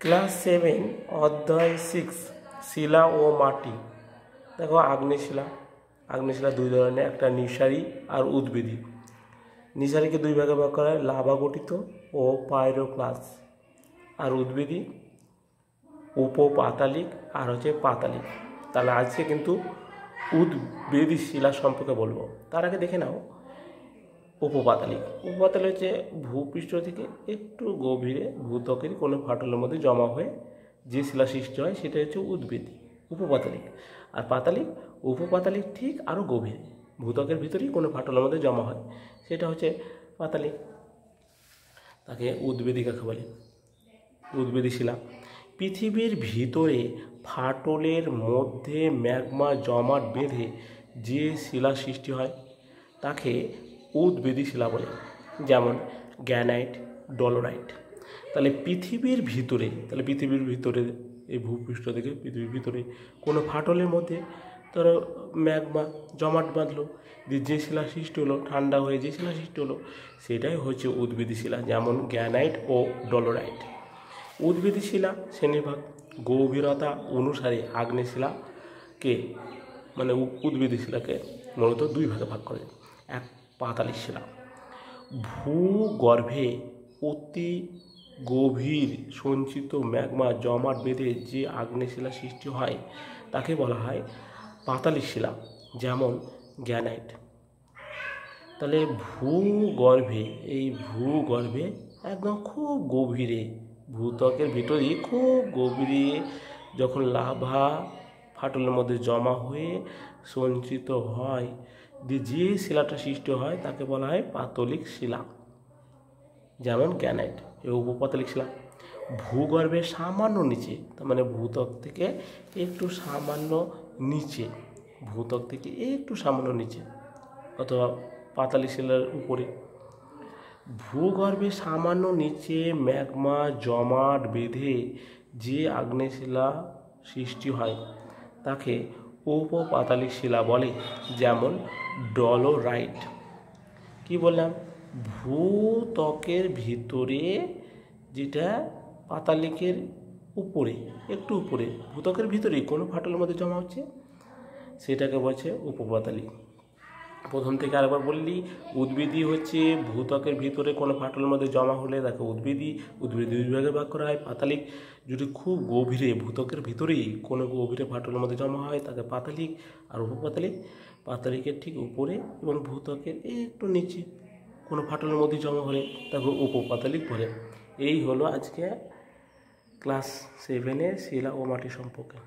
Class 7 অধ্যায় 6 শিলা ও মাটি। দেখো আগ্নেয় শিলা দুই ধরনের, একটা নিঃসারী আর উদ্ভিদী। নিঃসারীকে দুই ভাগে ভাগ করা হয়, লাভা গঠিত ও পাইরোক্লাস, আর উদ্ভিদী উপপাতালিক আর পাতালিক। তাহলে আজকে কিন্তু উদ্ভিদী শিলা সম্পর্কে বলবো। তার আগে দেখে নাও উপপাতালিক হচ্ছে ভূপৃষ্ঠ থেকে একটু গভীরে ভূত্বকের কোনো ফাটলের মধ্যে জমা হয়ে যে শিলা সৃষ্টি হয় সেটা হচ্ছে উদ্ভিদী উপপাতালিক। আর উপপাতালিক ঠিক আরও গভীরে ভূত্বকের ভিতরেই কোনো ফাটলের মধ্যে জমা হয়, সেটা হচ্ছে পাতালিক। তাকে উদ্ভিদী কাকে বলে? উদ্ভিদী শিলা। পৃথিবীর ভিতরে ফাটলের মধ্যে ম্যাগমা জমাট বেঁধে যে শিলা সৃষ্টি হয় তাকে উদ্ভিদী শিলা বলে, যেমন গ্রানাইট, ডলোরাইট। তাহলে পৃথিবীর ভিতরে এই ভূপৃষ্ঠ থেকে পৃথিবীর ভিতরে কোনো ফাটলের মধ্যে ধরো ম্যাগমা জমাট বাঁধলো, যে শিলা সৃষ্টি হলো, ঠান্ডা হয়ে যে শিলা সৃষ্টি হলো সেটাই হচ্ছে উদ্ভিদী শিলা, যেমন গ্রানাইট ও ডলোরাইট। উদ্ভিদী শিলা শ্রেণীভাগ গভীরতা অনুসারে আগ্নেয় শিলাকে মানে উদ্ভিদী শিলাকে মূলত দুই ভাগে ভাগ করে। এক, পাতালিক শিলা। ভূগর্ভে অতি গভীর সঞ্চিত ম্যাগমা জমাট বেঁধে যে আগ্নেয় শিলা সৃষ্টি হয় তাকে বলা হয় পাতালিক শিলা, যেমন গ্রানাইট। তাহলে ভূগর্ভে একদম খুব গভীরে ভূত্বকের ভিতরে খুব গভীরে যখন লাভা ফাটলের মধ্যে জমা হয়ে সঞ্চিত হয়, যে শিলাটা সৃষ্টি হয় তাকে বলা হয় পাতলিক শিলা, যেমন গ্রানাইট। এই উপপাতলিক শিলা ভূগর্ভের সামান্য নিচে, তার মানে ভূত্বক থেকে একটু সামান্য নিচে অথবা পাতালিক শিলার উপরে ভূগর্ভে সামান্য নিচে ম্যাগমা জমাট বেঁধে যে আগ্নেয় শিলা সৃষ্টি হয় তাকে উপপাতালিক শিলা বলে, যেমন ডলোরাইট। কি বললাম? ভূত্বকের ভিতরে যেটা পাতালিকের উপরে একটু উপরে ভূত্বকের ভিতরে কোনো ফাটলের মধ্যে জমা হচ্ছে সেটাকে বলছে উপপাতালিক। প্রথম থেকে আরেকবার বললি, উদ্ভিদী হচ্ছে ভূত্বকের ভিতরে কোনো ফাটলের মধ্যে জমা হলে তাকে উদ্ভিদী দুই ভাগে ভাগ করা হয়। পাতালিক যদি খুব গভীরে ভূত্বকের ভিতরেই কোনো গভীরে ফাটলের মধ্যে জমা হয় তাকে পাতালিক। আর পাতালিকের ঠিক উপরে এবং ভূত্বকের একটু নিচে কোনো ফাটলের মধ্যে জমা হলে তাকে উপপাতালিক বলে। এই হলো আজকে ক্লাস 7 শিলা ও মাটি সম্পর্কে।